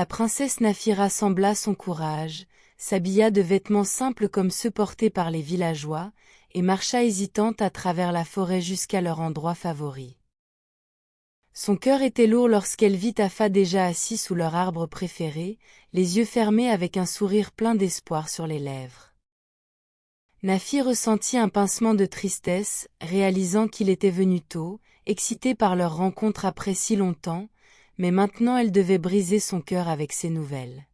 La princesse Nafi rassembla son courage, s'habilla de vêtements simples comme ceux portés par les villageois, et marcha hésitante à travers la forêt jusqu'à leur endroit favori. Son cœur était lourd lorsqu'elle vit Tafa déjà assis sous leur arbre préféré, les yeux fermés avec un sourire plein d'espoir sur les lèvres. Nafi ressentit un pincement de tristesse, réalisant qu'il était venu tôt, excité par leur rencontre après si longtemps, mais maintenant elle devait briser son cœur avec ces nouvelles.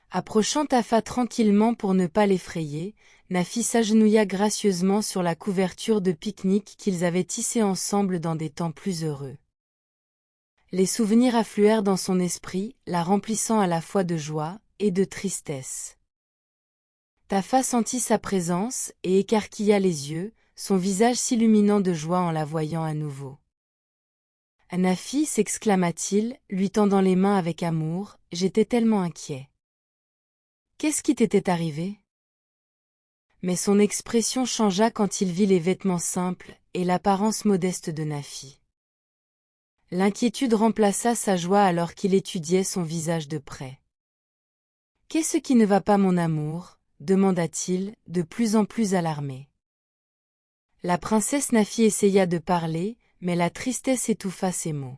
Approchant Tafa tranquillement pour ne pas l'effrayer, Nafi s'agenouilla gracieusement sur la couverture de pique-nique qu'ils avaient tissée ensemble dans des temps plus heureux. Les souvenirs affluèrent dans son esprit, la remplissant à la fois de joie et de tristesse. Tafa sentit sa présence et écarquilla les yeux, son visage s'illuminant de joie en la voyant à nouveau. « Nafi, s'exclama-t-il, lui tendant les mains avec amour, j'étais tellement inquiet. Qu'est-ce qui t'était arrivé ?» Mais son expression changea quand il vit les vêtements simples et l'apparence modeste de Nafi. L'inquiétude remplaça sa joie alors qu'il étudiait son visage de près. « Qu'est-ce qui ne va pas, mon amour ?» demanda-t-il, de plus en plus alarmé. La princesse Nafi essaya de parler, mais la tristesse étouffa ses mots.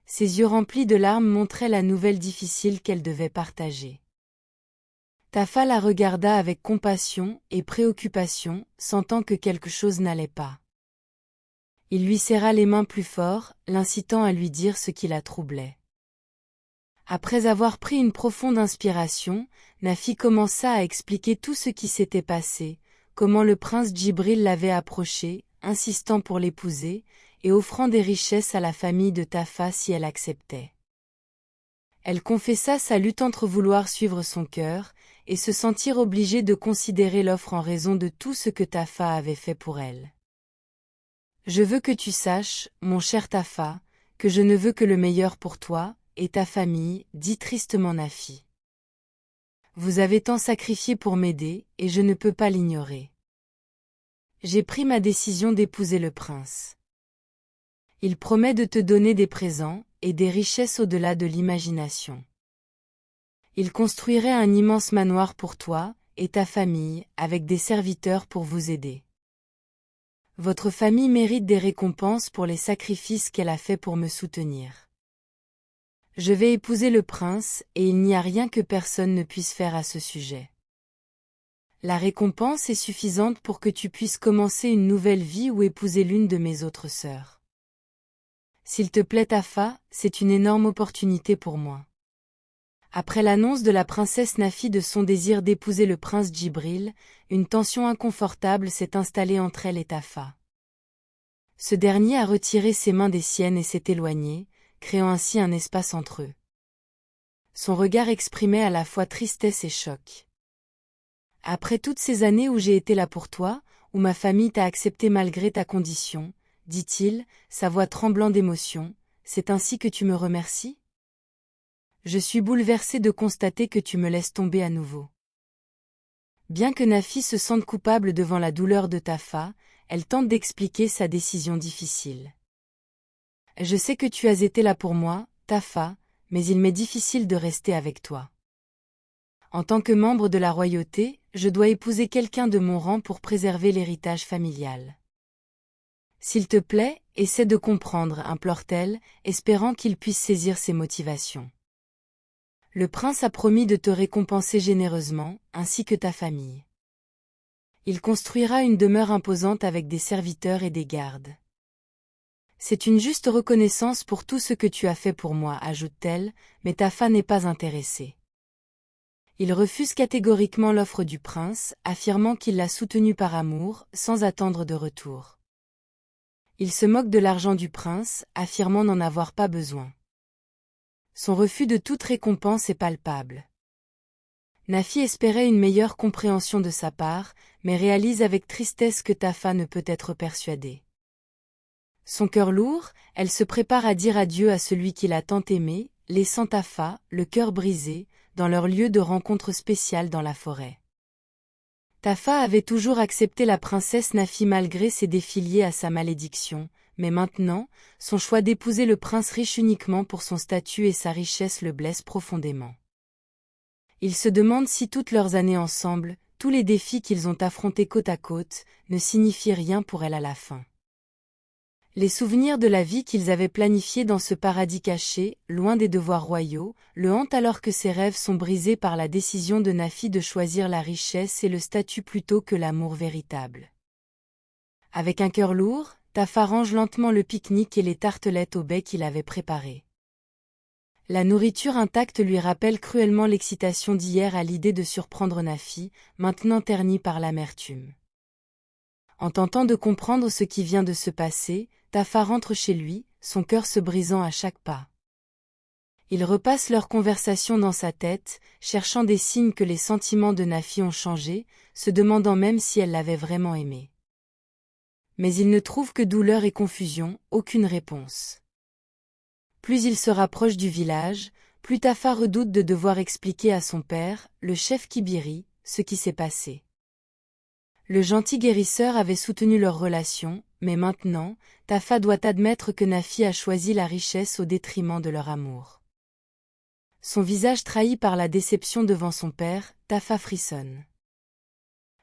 Ses yeux remplis de larmes montraient la nouvelle difficile qu'elle devait partager. Tafa la regarda avec compassion et préoccupation, sentant que quelque chose n'allait pas. Il lui serra les mains plus fort, l'incitant à lui dire ce qui la troublait. Après avoir pris une profonde inspiration, Nafi commença à expliquer tout ce qui s'était passé, comment le prince Djibril l'avait approché, insistant pour l'épouser, et offrant des richesses à la famille de Tafa si elle acceptait. Elle confessa sa lutte entre vouloir suivre son cœur, et se sentir obligée de considérer l'offre en raison de tout ce que Tafa avait fait pour elle. « Je veux que tu saches, mon cher Tafa, que je ne veux que le meilleur pour toi, et ta famille, dit tristement Nafi. Vous avez tant sacrifié pour m'aider, et je ne peux pas l'ignorer. J'ai pris ma décision d'épouser le prince. Il promet de te donner des présents, et des richesses au-delà de l'imagination. Il construirait un immense manoir pour toi, et ta famille, avec des serviteurs pour vous aider. Votre famille mérite des récompenses pour les sacrifices qu'elle a faits pour me soutenir. Je vais épouser le prince, et il n'y a rien que personne ne puisse faire à ce sujet. La récompense est suffisante pour que tu puisses commencer une nouvelle vie ou épouser l'une de mes autres sœurs. S'il te plaît Tafa, c'est une énorme opportunité pour moi. » Après l'annonce de la princesse Nafi de son désir d'épouser le prince Djibril, une tension inconfortable s'est installée entre elle et Tafa. Ce dernier a retiré ses mains des siennes et s'est éloigné, créant ainsi un espace entre eux. Son regard exprimait à la fois tristesse et choc. « Après toutes ces années où j'ai été là pour toi, où ma famille t'a accepté malgré ta condition, dit-il, sa voix tremblant d'émotion, c'est ainsi que tu me remercies ? Je suis bouleversé de constater que tu me laisses tomber à nouveau. » Bien que Nafi se sente coupable devant la douleur de Tafa, elle tente d'expliquer sa décision difficile. « Je sais que tu as été là pour moi, Tafa, mais il m'est difficile de rester avec toi. En tant que membre de la royauté, je dois épouser quelqu'un de mon rang pour préserver l'héritage familial. S'il te plaît, essaie de comprendre, implore-t-elle, espérant qu'il puisse saisir ses motivations. Le prince a promis de te récompenser généreusement, ainsi que ta famille. Il construira une demeure imposante avec des serviteurs et des gardes. C'est une juste reconnaissance pour tout ce que tu as fait pour moi, ajoute-t-elle, mais Tafa n'est pas intéressée. Il refuse catégoriquement l'offre du prince, affirmant qu'il l'a soutenu par amour, sans attendre de retour. Il se moque de l'argent du prince, affirmant n'en avoir pas besoin. Son refus de toute récompense est palpable. Nafi espérait une meilleure compréhension de sa part, mais réalise avec tristesse que Tafa ne peut être persuadée. Son cœur lourd, elle se prépare à dire adieu à celui qui l'a tant aimé, laissant Tafa, le cœur brisé, dans leur lieu de rencontre spéciale dans la forêt. Tafa avait toujours accepté la princesse Nafi malgré ses défis liés à sa malédiction, mais maintenant, son choix d'épouser le prince riche uniquement pour son statut et sa richesse le blesse profondément. Il se demande si toutes leurs années ensemble, tous les défis qu'ils ont affrontés côte à côte, ne signifient rien pour elle à la fin. Les souvenirs de la vie qu'ils avaient planifiée dans ce paradis caché, loin des devoirs royaux, le hantent alors que ses rêves sont brisés par la décision de Nafi de choisir la richesse et le statut plutôt que l'amour véritable. Avec un cœur lourd, Tafa range lentement le pique-nique et les tartelettes au baies qu'il avait préparées. La nourriture intacte lui rappelle cruellement l'excitation d'hier à l'idée de surprendre Nafi, maintenant ternie par l'amertume. En tentant de comprendre ce qui vient de se passer, Tafa rentre chez lui, son cœur se brisant à chaque pas. Il repasse leur conversation dans sa tête, cherchant des signes que les sentiments de Nafi ont changé, se demandant même si elle l'avait vraiment aimé. Mais il ne trouve que douleur et confusion, aucune réponse. Plus il se rapproche du village, plus Tafa redoute de devoir expliquer à son père, le chef Kibiri, ce qui s'est passé. Le gentil guérisseur avait soutenu leur relation, mais maintenant, Tafa doit admettre que Nafi a choisi la richesse au détriment de leur amour. Son visage trahi par la déception devant son père, Tafa frissonne.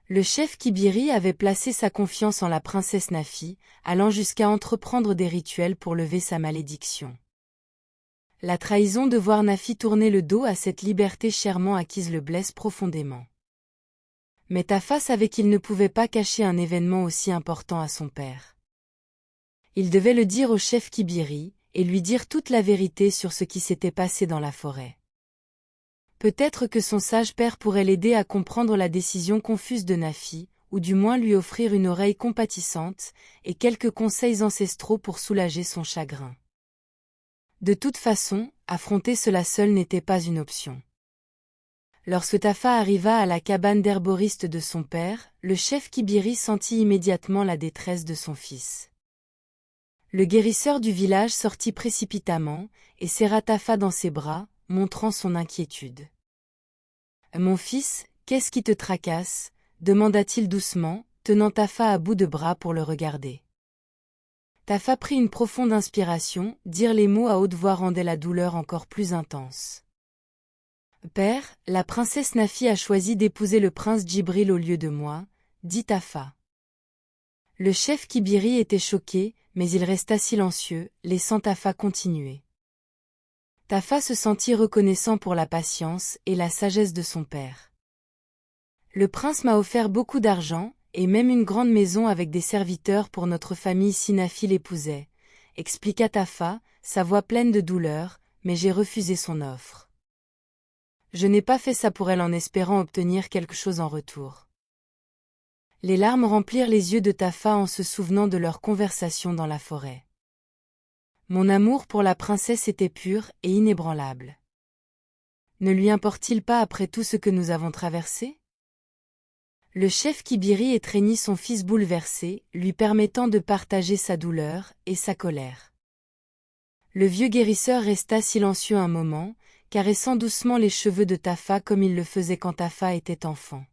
Le chef Kibiri avait placé sa confiance en la princesse Nafi, allant jusqu'à entreprendre des rituels pour lever sa malédiction. La trahison de voir Nafi tourner le dos à cette liberté chèrement acquise le blesse profondément. Mais Tafa savait qu'il ne pouvait pas cacher un événement aussi important à son père. Il devait le dire au chef Kibiri, et lui dire toute la vérité sur ce qui s'était passé dans la forêt. Peut-être que son sage père pourrait l'aider à comprendre la décision confuse de Nafi, ou du moins lui offrir une oreille compatissante, et quelques conseils ancestraux pour soulager son chagrin. De toute façon, affronter cela seul n'était pas une option. Lorsque Tafa arriva à la cabane d'herboriste de son père, le chef Kibiri sentit immédiatement la détresse de son fils. Le guérisseur du village sortit précipitamment, et serra Tafa dans ses bras, montrant son inquiétude. « Mon fils, qu'est-ce qui te tracasse » demanda-t-il doucement, tenant Tafa à bout de bras pour le regarder. Tafa prit une profonde inspiration, dire les mots à haute voix rendait la douleur encore plus intense. « Père, la princesse Nafi a choisi d'épouser le prince Djibril au lieu de moi, » dit Tafa. Le chef Kibiri était choqué, mais il resta silencieux, laissant Tafa continuer. Tafa se sentit reconnaissant pour la patience et la sagesse de son père. Le prince m'a offert beaucoup d'argent, et même une grande maison avec des serviteurs pour notre famille si Nafi l'épousait, expliqua Tafa, sa voix pleine de douleur, mais j'ai refusé son offre. Je n'ai pas fait ça pour elle en espérant obtenir quelque chose en retour. Les larmes remplirent les yeux de Tafa en se souvenant de leur conversation dans la forêt. Mon amour pour la princesse était pur et inébranlable. Ne lui importe-t-il pas après tout ce que nous avons traversé ? Le chef Kibiri étreignit son fils bouleversé, lui permettant de partager sa douleur et sa colère. Le vieux guérisseur resta silencieux un moment, caressant doucement les cheveux de Tafa comme il le faisait quand Tafa était enfant.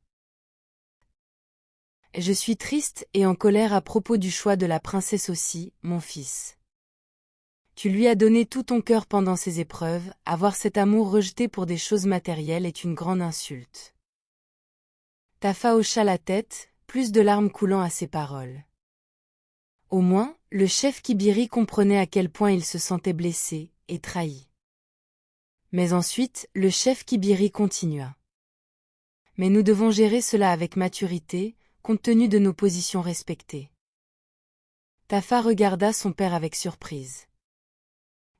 « Je suis triste et en colère à propos du choix de la princesse aussi, mon fils. Tu lui as donné tout ton cœur pendant ces épreuves, avoir cet amour rejeté pour des choses matérielles est une grande insulte. » Tafa hocha la tête, plus de larmes coulant à ses paroles. Au moins, le chef Kibiri comprenait à quel point il se sentait blessé et trahi. Mais ensuite, le chef Kibiri continua. Mais nous devons gérer cela avec maturité, compte tenu de nos positions respectées. Tafa regarda son père avec surprise.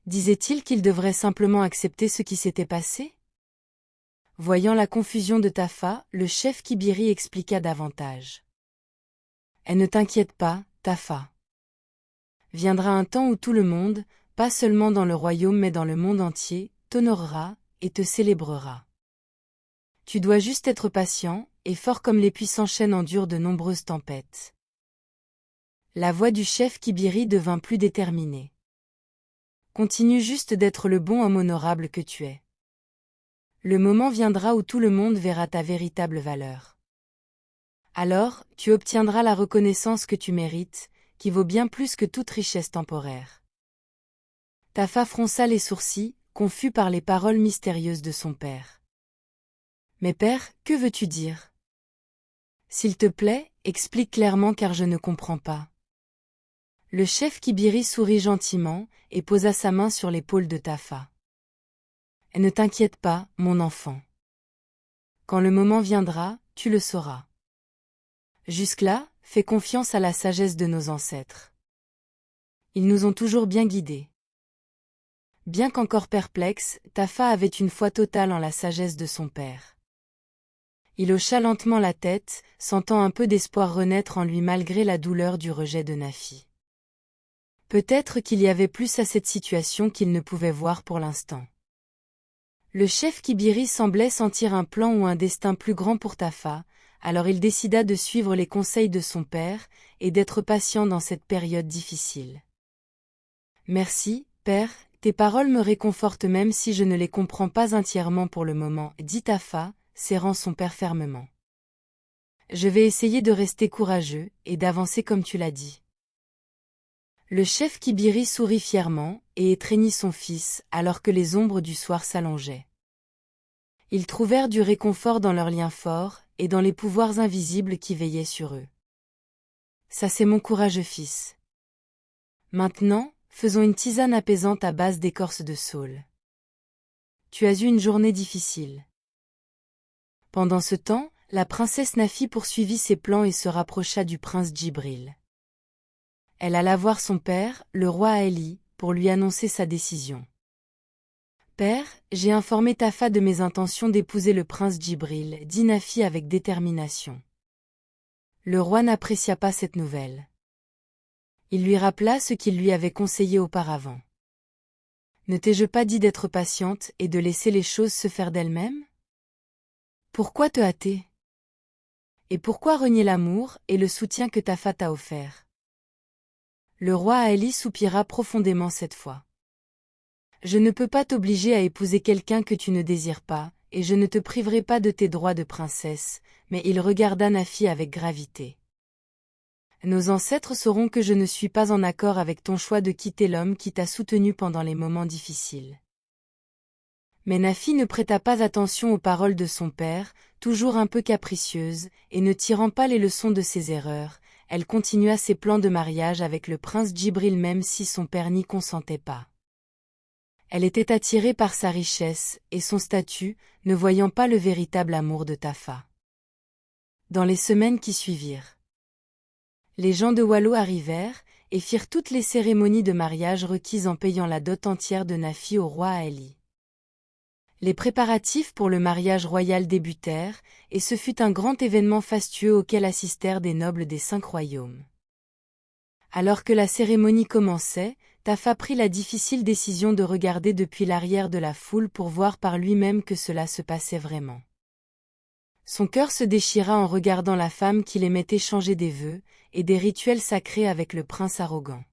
Disait-il qu'il devrait simplement accepter ce qui s'était passé ? Voyant la confusion de Tafa, le chef Kibiri expliqua davantage. Et ne t'inquiète pas, Tafa. Viendra un temps où tout le monde, pas seulement dans le royaume mais dans le monde entier, t'honorera et te célébrera. Tu dois juste être patient, et fort comme les puissants chênes endurent de nombreuses tempêtes. La voix du chef Kibiri devint plus déterminée. Continue juste d'être le bon homme honorable que tu es. Le moment viendra où tout le monde verra ta véritable valeur. Alors, tu obtiendras la reconnaissance que tu mérites, qui vaut bien plus que toute richesse temporaire. Tafa fronça les sourcils, confus par les paroles mystérieuses de son père. Mais père, que veux-tu dire? S'il te plaît, explique clairement car je ne comprends pas. Le chef Kibiri sourit gentiment, et posa sa main sur l'épaule de Tafa. Ne t'inquiète pas, mon enfant. Quand le moment viendra, tu le sauras. Jusque-là, fais confiance à la sagesse de nos ancêtres. Ils nous ont toujours bien guidés. Bien qu'encore perplexe, Tafa avait une foi totale en la sagesse de son père. Il hocha lentement la tête, sentant un peu d'espoir renaître en lui malgré la douleur du rejet de Nafi. Peut-être qu'il y avait plus à cette situation qu'il ne pouvait voir pour l'instant. Le chef Kibiri semblait sentir un plan ou un destin plus grand pour Tafa, alors il décida de suivre les conseils de son père, et d'être patient dans cette période difficile. Merci, père, tes paroles me réconfortent même si je ne les comprends pas entièrement pour le moment, dit Tafa, serrant son père fermement. Je vais essayer de rester courageux, et d'avancer comme tu l'as dit. Le chef Kibiri sourit fièrement, et étreignit son fils, alors que les ombres du soir s'allongeaient. Ils trouvèrent du réconfort dans leurs liens forts, et dans les pouvoirs invisibles qui veillaient sur eux. Ça c'est mon courageux fils. Maintenant, faisons une tisane apaisante à base d'écorce de saule. Tu as eu une journée difficile. Pendant ce temps, la princesse Nafi poursuivit ses plans et se rapprocha du prince Djibril. Elle alla voir son père, le roi Aeli, pour lui annoncer sa décision. Père, j'ai informé Tafa de mes intentions d'épouser le prince Djibril, dit Nafi avec détermination. Le roi n'apprécia pas cette nouvelle. Il lui rappela ce qu'il lui avait conseillé auparavant. Ne t'ai-je pas dit d'être patiente et de laisser les choses se faire d'elles-mêmes? Pourquoi te hâter? Et pourquoi renier l'amour et le soutien que Tafa t'a offert? Le roi Aeli soupira profondément cette fois. Je ne peux pas t'obliger à épouser quelqu'un que tu ne désires pas, et je ne te priverai pas de tes droits de princesse, mais il regarda Nafi avec gravité. Nos ancêtres sauront que je ne suis pas en accord avec ton choix de quitter l'homme qui t'a soutenu pendant les moments difficiles. Mais Nafi ne prêta pas attention aux paroles de son père, toujours un peu capricieuse, et ne tirant pas les leçons de ses erreurs, elle continua ses plans de mariage avec le prince Djibril même si son père n'y consentait pas. Elle était attirée par sa richesse et son statut, ne voyant pas le véritable amour de Tafa. Dans les semaines qui suivirent, les gens de Wallo arrivèrent et firent toutes les cérémonies de mariage requises en payant la dot entière de Nafi au roi Aeli. Les préparatifs pour le mariage royal débutèrent, et ce fut un grand événement fastueux auquel assistèrent des nobles des 5 royaumes. Alors que la cérémonie commençait, Tafa prit la difficile décision de regarder depuis l'arrière de la foule pour voir par lui-même que cela se passait vraiment. Son cœur se déchira en regardant la femme qu'il aimait échanger des vœux et des rituels sacrés avec le prince arrogant.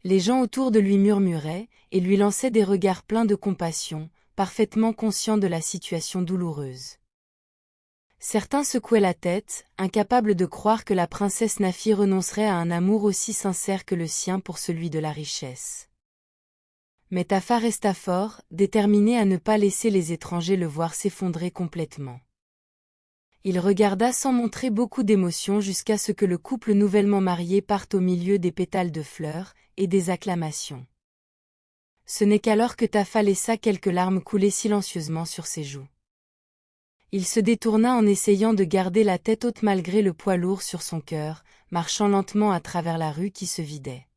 Les gens autour de lui murmuraient et lui lançaient des regards pleins de compassion, parfaitement conscients de la situation douloureuse. Certains secouaient la tête, incapables de croire que la princesse Nafi renoncerait à un amour aussi sincère que le sien pour celui de la richesse. Mais Tafa resta fort, déterminé à ne pas laisser les étrangers le voir s'effondrer complètement. Il regarda sans montrer beaucoup d'émotion jusqu'à ce que le couple nouvellement marié parte au milieu des pétales de fleurs et des acclamations. Ce n'est qu'alors que Tafa laissa quelques larmes couler silencieusement sur ses joues. Il se détourna en essayant de garder la tête haute malgré le poids lourd sur son cœur, marchant lentement à travers la rue qui se vidait.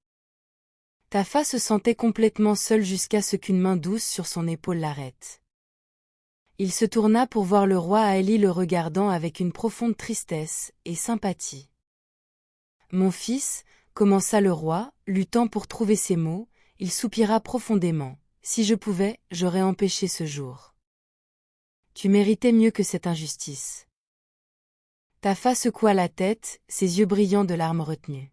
Tafa se sentait complètement seul jusqu'à ce qu'une main douce sur son épaule l'arrête. Il se tourna pour voir le roi Aeli le regardant avec une profonde tristesse et sympathie. « Mon fils, » commença le roi, luttant pour trouver ses mots, il soupira profondément. « Si je pouvais, j'aurais empêché ce jour. » Tu méritais mieux que cette injustice. Tafa secoua la tête, ses yeux brillants de larmes retenues.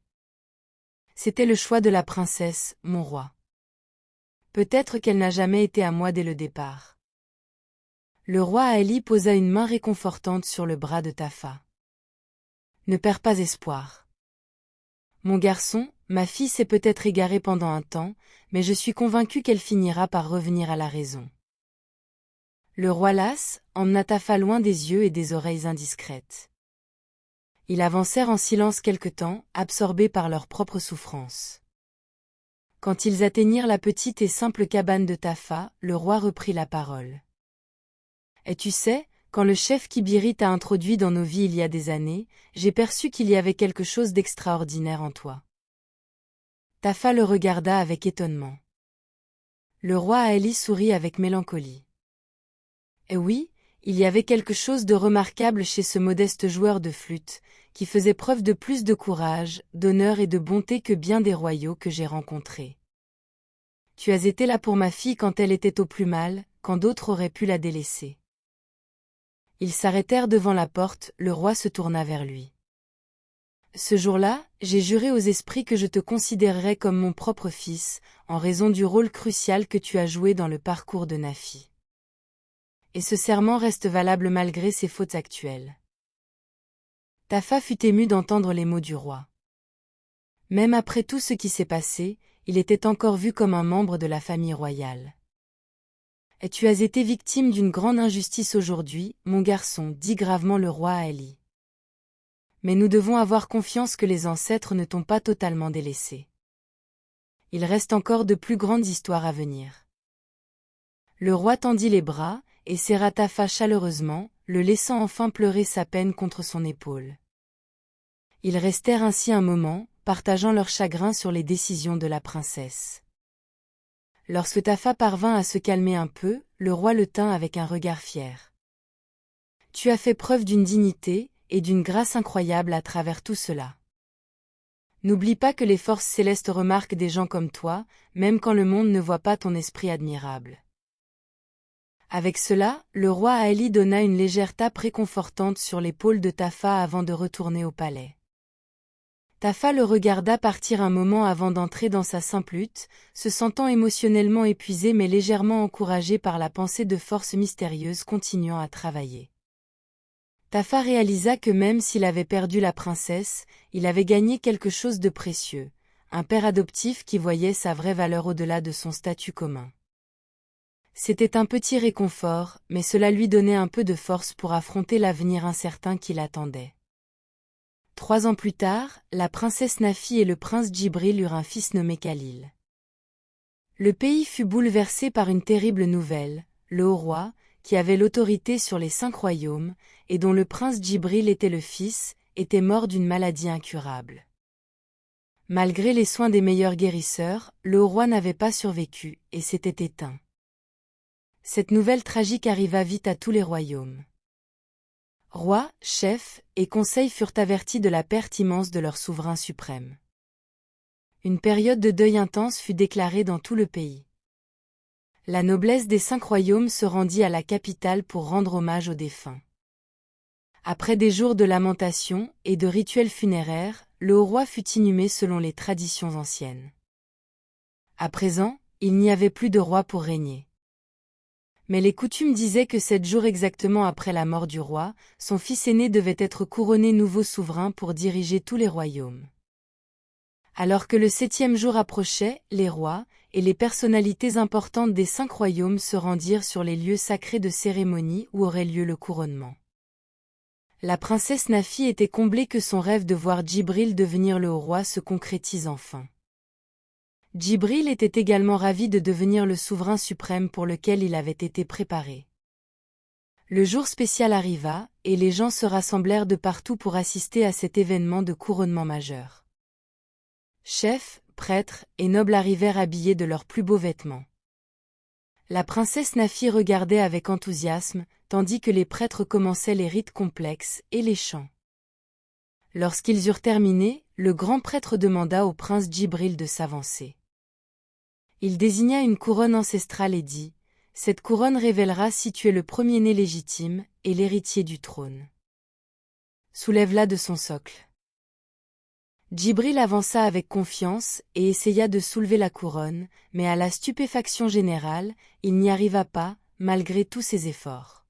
C'était le choix de la princesse, mon roi. Peut-être qu'elle n'a jamais été à moi dès le départ. Le roi Aeli posa une main réconfortante sur le bras de Tafa. Ne perds pas espoir. Mon garçon, ma fille s'est peut-être égarée pendant un temps, mais je suis convaincu qu'elle finira par revenir à la raison. Le roi las, emmena Tafa loin des yeux et des oreilles indiscrètes. Ils avancèrent en silence quelque temps, absorbés par leur propre souffrance. Quand ils atteignirent la petite et simple cabane de Tafa, le roi reprit la parole. Et tu sais, quand le chef Kibiri t'a introduit dans nos vies il y a des années, j'ai perçu qu'il y avait quelque chose d'extraordinaire en toi. Tafa le regarda avec étonnement. Le roi Aeli sourit avec mélancolie. Et oui, il y avait quelque chose de remarquable chez ce modeste joueur de flûte, qui faisait preuve de plus de courage, d'honneur et de bonté que bien des royaux que j'ai rencontrés. Tu as été là pour ma fille quand elle était au plus mal, quand d'autres auraient pu la délaisser. Ils s'arrêtèrent devant la porte, le roi se tourna vers lui. Ce jour-là, j'ai juré aux esprits que je te considérerais comme mon propre fils, en raison du rôle crucial que tu as joué dans le parcours de Nafi. Et ce serment reste valable malgré ses fautes actuelles. Tafa fut ému d'entendre les mots du roi. Même après tout ce qui s'est passé, il était encore vu comme un membre de la famille royale. Et tu as été victime d'une grande injustice aujourd'hui, mon garçon, dit gravement le roi à Eli. Mais nous devons avoir confiance que les ancêtres ne t'ont pas totalement délaissé. Il reste encore de plus grandes histoires à venir. Le roi tendit les bras, et serra Tafa chaleureusement, le laissant enfin pleurer sa peine contre son épaule. Ils restèrent ainsi un moment, partageant leur chagrin sur les décisions de la princesse. Lorsque Tafa parvint à se calmer un peu, le roi le tint avec un regard fier. Tu as fait preuve d'une dignité, et d'une grâce incroyable à travers tout cela. N'oublie pas que les forces célestes remarquent des gens comme toi, même quand le monde ne voit pas ton esprit admirable. Avec cela, le roi Aeli donna une légère tape réconfortante sur l'épaule de Tafa avant de retourner au palais. Tafa le regarda partir un moment avant d'entrer dans sa simple hutte, se sentant émotionnellement épuisé mais légèrement encouragé par la pensée de forces mystérieuses continuant à travailler. Tafa réalisa que même s'il avait perdu la princesse, il avait gagné quelque chose de précieux, un père adoptif qui voyait sa vraie valeur au-delà de son statut commun. C'était un petit réconfort, mais cela lui donnait un peu de force pour affronter l'avenir incertain qui l'attendait. 3 ans plus tard, la princesse Nafi et le prince Djibril eurent un fils nommé Khalil. Le pays fut bouleversé par une terrible nouvelle, le haut roi, qui avait l'autorité sur les 5 royaumes, et dont le prince Djibril était le fils, était mort d'une maladie incurable. Malgré les soins des meilleurs guérisseurs, le haut roi n'avait pas survécu, et s'était éteint. Cette nouvelle tragique arriva vite à tous les royaumes. Rois, chefs et conseils furent avertis de la perte immense de leur souverain suprême. Une période de deuil intense fut déclarée dans tout le pays. La noblesse des 5 royaumes se rendit à la capitale pour rendre hommage aux défunts. Après des jours de lamentation et de rituels funéraires, le haut roi fut inhumé selon les traditions anciennes. À présent, il n'y avait plus de roi pour régner. Mais les coutumes disaient que 7 jours exactement après la mort du roi, son fils aîné devait être couronné nouveau souverain pour diriger tous les royaumes. Alors que le 7e jour approchait, les rois et les personnalités importantes des 5 royaumes se rendirent sur les lieux sacrés de cérémonie où aurait lieu le couronnement. La princesse Nafi était comblée que son rêve de voir Djibril devenir le haut roi se concrétise enfin. Djibril était également ravi de devenir le souverain suprême pour lequel il avait été préparé. Le jour spécial arriva, et les gens se rassemblèrent de partout pour assister à cet événement de couronnement majeur. Chefs, prêtres et nobles arrivèrent habillés de leurs plus beaux vêtements. La princesse Nafi regardait avec enthousiasme, tandis que les prêtres commençaient les rites complexes et les chants. Lorsqu'ils eurent terminé, le grand prêtre demanda au prince Djibril de s'avancer. Il désigna une couronne ancestrale et dit « Cette couronne révélera si tu es le premier-né légitime et l'héritier du trône. Soulève-la de son socle. » Djibril avança avec confiance et essaya de soulever la couronne, mais à la stupéfaction générale, il n'y arriva pas, malgré tous ses efforts.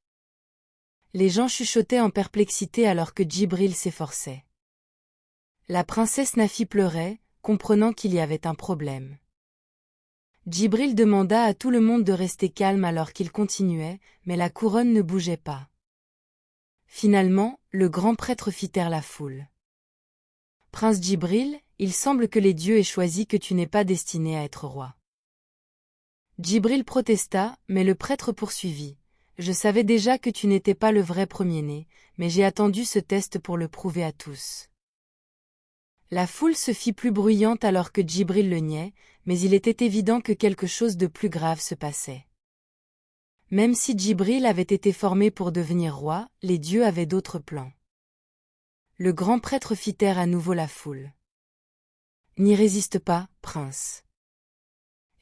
Les gens chuchotaient en perplexité alors que Djibril s'efforçait. La princesse Nafi pleurait, comprenant qu'il y avait un problème. Djibril demanda à tout le monde de rester calme alors qu'il continuait, mais la couronne ne bougeait pas. Finalement, le grand prêtre fit taire la foule. Prince Djibril, il semble que les dieux aient choisi que tu n'es pas destiné à être roi. Djibril protesta, mais le prêtre poursuivit. Je savais déjà que tu n'étais pas le vrai premier-né, mais j'ai attendu ce test pour le prouver à tous. La foule se fit plus bruyante alors que Djibril le niait, mais il était évident que quelque chose de plus grave se passait. Même si Djibril avait été formé pour devenir roi, les dieux avaient d'autres plans. Le grand prêtre fit taire à nouveau la foule. N'y résiste pas, prince.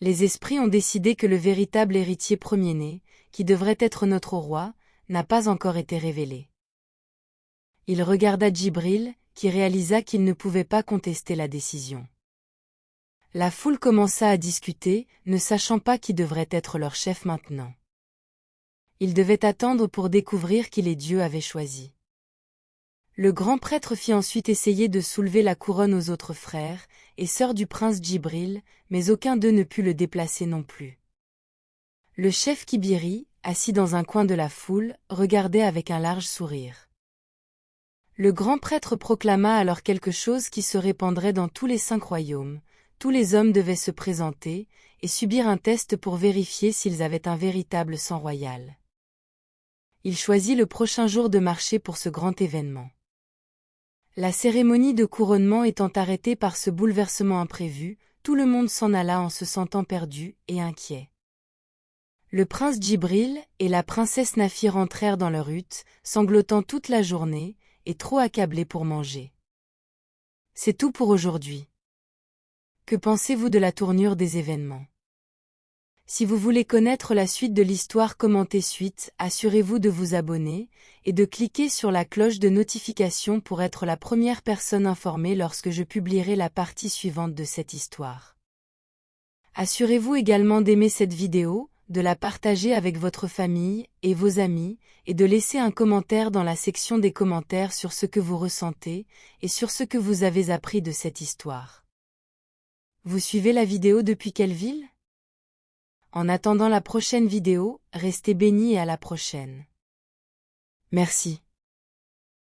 Les esprits ont décidé que le véritable héritier premier-né, qui devrait être notre roi, n'a pas encore été révélé. Il regarda Djibril, qui réalisa qu'il ne pouvait pas contester la décision. La foule commença à discuter, ne sachant pas qui devrait être leur chef maintenant. Ils devaient attendre pour découvrir qui les dieux avaient choisi. Le grand prêtre fit ensuite essayer de soulever la couronne aux autres frères et sœurs du prince Djibril, mais aucun d'eux ne put le déplacer non plus. Le chef Kibiri, assis dans un coin de la foule, regardait avec un large sourire. Le grand prêtre proclama alors quelque chose qui se répandrait dans tous les 5 royaumes. Tous les hommes devaient se présenter et subir un test pour vérifier s'ils avaient un véritable sang royal. Il choisit le prochain jour de marché pour ce grand événement. La cérémonie de couronnement étant arrêtée par ce bouleversement imprévu, tout le monde s'en alla en se sentant perdu et inquiet. Le prince Djibril et la princesse Nafi rentrèrent dans leur hutte, sanglotant toute la journée, et trop accablés pour manger. C'est tout pour aujourd'hui. Que pensez-vous de la tournure des événements? Si vous voulez connaître la suite de l'histoire, commentez suite, assurez-vous de vous abonner, et de cliquer sur la cloche de notification pour être la première personne informée lorsque je publierai la partie suivante de cette histoire. Assurez-vous également d'aimer cette vidéo, de la partager avec votre famille et vos amis, et de laisser un commentaire dans la section des commentaires sur ce que vous ressentez, et sur ce que vous avez appris de cette histoire. Vous suivez la vidéo depuis quelle ville? En attendant la prochaine vidéo, restez bénis et à la prochaine. Merci.